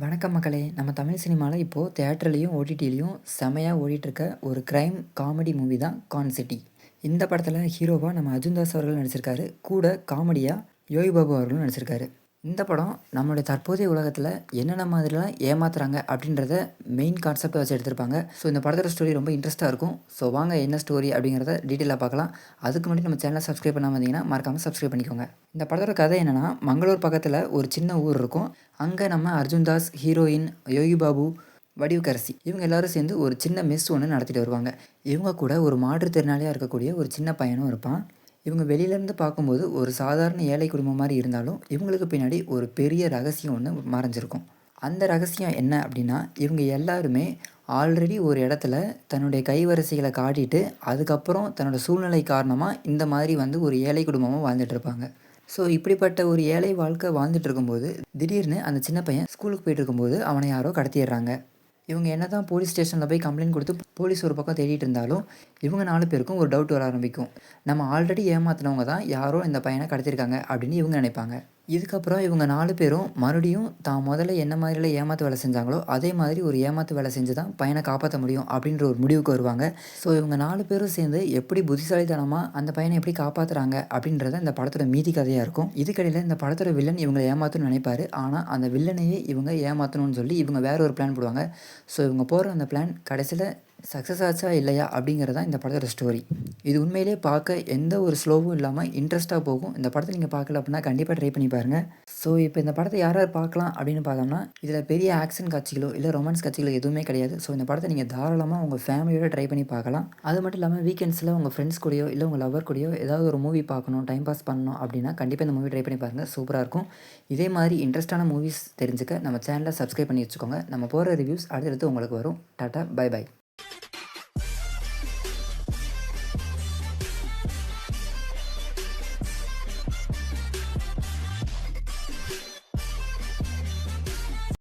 வணக்கம் மக்களே! நம்ம தமிழ் சினிமால இப்போ தியேட்டர்லயும், ஓடிடிலயும் செமையா ஓடிட்டுருக்க ஒரு கிரைம் காமெடி மூவி தான் கான் சிட்டி. இந்த படத்துல ஹீரோவா நம்ம அர்ஜுன் தாஸ் அவர்கள் நடிச்சிருக்காரு. கூட காமெடியா யோகி பாபு அவர்களும் நடிச்சிருக்காரு. இந்த படம் நம்மளுடைய தற்போதைய உலகத்துல என்னென்ன மாதிரிலாம் ஏமாத்துறாங்க அப்படின்றத மெயின் கான்செப்ட்டா வச்சு எடுத்திருப்பாங்க. ஸோ இந்த படத்தோட ஸ்டோரி ரொம்ப இன்ட்ரெஸ்ட்டா இருக்கும். ஸோ வாங்க என்ன ஸ்டோரி அப்படிங்கிறத டீட்டெயிலா பார்க்கலாம். அதுக்கு முன்னாடி நம்ம சேனலை சப்ஸ்கிரைப் பண்ணாம இருந்தீங்கன்னா மறக்காம சப்ஸ்கிரைப் பண்ணிக்கோங்க. இந்த படத்தோட கதை என்னன்னா, மங்களூர் பக்கத்துல ஒரு சின்ன ஊர் இருக்கும். அங்க நம்ம அர்ஜுன் தாஸ், ஹீரோயின் யோகி பாபு, வடிவுக்கரசி இவங்க எல்லாரும் சேர்ந்து ஒரு சின்ன மெஸ் ஒன்று நடத்திட்டு வருவாங்க. இவங்க கூட ஒரு மாற்றுத்திறனாளியா இருக்கக்கூடிய ஒரு சின்ன பையனும் இருப்பான். இவங்க வெளியிலேருந்து பார்க்கும்போது ஒரு சாதாரண ஏழை குடும்பம் மாதிரி இருந்தாலும் இவங்களுக்கு பின்னாடி ஒரு பெரிய ரகசியம் ஒன்று மறைஞ்சிருக்கும். அந்த ரகசியம் என்ன அப்படின்னா, இவங்க எல்லாருமே ஆல்ரெடி ஒரு இடத்துல தன்னுடைய கைவரிசைகளை காட்டிட்டு அதுக்கப்புறம் தன்னோட சூழ்நிலை காரணமாக இந்த மாதிரி ஒரு ஏழை குடும்பமாக வாழ்ந்துட்டு இருப்பாங்க. ஸோ இப்படிப்பட்ட ஒரு ஏழை வாழ்க்கை வாழ்ந்துட்டு இருக்கும்போது திடீர்னு அந்த சின்ன பையன் ஸ்கூலுக்கு போயிட்டு இருக்கும்போது அவனை யாரோ கடத்திடுறாங்க. இவங்க என்னதான் போலீஸ் ஸ்டேஷனில் போய் கம்ப்ளைண்ட் கொடுத்து போலீஸ் ஒரு பக்கம் தேடிட்டு இருந்தாலும் இவங்க 4 பேருக்கும் ஒரு டவுட் வர ஆரம்பிக்கும். நம்ம ஆல்ரெடி ஏமாத்தினவங்க தான் யாரோ இந்த பையனை கடத்திருக்காங்க அப்படின்னு இவங்க நினைப்பாங்க. இதுக்கப்புறம் இவங்க 4 பேரும் மறுபடியும் தான் முதல்ல என்ன மாதிரிலாம் ஏமாத்து வேலை செஞ்சாங்களோ அதே மாதிரி ஒரு ஏமாத்து வேலை செஞ்சு தான் பையனை காப்பாற்ற முடியும் அப்படின்ற ஒரு முடிவுக்கு வருவாங்க. ஸோ இவங்க 4 பேரும் சேர்ந்து எப்படி புத்திசாலித்தனமாக அந்த பையனை எப்படி காப்பாற்றுறாங்க அப்படின்றத இந்த படத்தோட மீதி கதையாக இருக்கும். இதுக்கடையில் இந்த படத்தோட வில்லன் இவங்களை ஏமாற்றணும்னு நினைப்பாரு. ஆனால் அந்த வில்லனையே இவங்க ஏமாற்றணும்னு சொல்லி இவங்க வேற ஒரு பிளான் போடுவாங்க. ஸோ இவங்க போடுற அந்த பிளான் கடைசியில் சக்ஸஸ் ஆச்சா இல்லையா அப்படிங்கிறது தான் இந்த படத்தோட ஸ்டோரி. இது உண்மையிலே பார்க்க எந்த ஒரு ஸ்லோவும் இல்லாமல் இன்ட்ரெஸ்ட்டாக போகும். இந்த படத்தை நீங்கள் பார்க்கல அப்படின்னா கண்டிப்பாக ட்ரை பண்ணி பாருங்கள். ஸோ இப்போ இந்த படத்தை யார் யார் பார்க்கலாம் அப்படின்னு பார்த்தோம்னா, இதில் பெரிய ஆக்ஷன் காட்சிகளோ இல்லை ரொமான்ஸ் காட்சிகளோ எதுவுமே கிடையாது. ஸோ இந்த படத்தை நீங்கள் தாராளமாக உங்கள் ஃபேமிலியோட ட்ரை பண்ணி பார்க்கலாம். அது மட்டும் இல்லாமல் வீக்கெண்ட்ஸில் உங்கள் ஃப்ரெண்ட்ஸ் கூடயோ இல்லை உங்கள் லவர் கூடயோ ஏதாவது ஒரு மூவி பார்க்கணும், டைம் பாஸ் பண்ணணும் அப்படின்னா கண்டிப்பாக இந்த மூவி ட்ரை பண்ணி பாருங்கள். சூப்பராக இருக்கும். இதே மாதிரி இன்ட்ரெஸ்டான மூவிஸ் தெரிஞ்சுக்க நம்ம சேனலை சப்ஸ்கிரைப் பண்ணி வச்சுக்கோங்க. நம்ம போகிற ரிவ்யூஸ் அடுத்தடுத்து உங்களுக்கு வரும். Tata, bye by.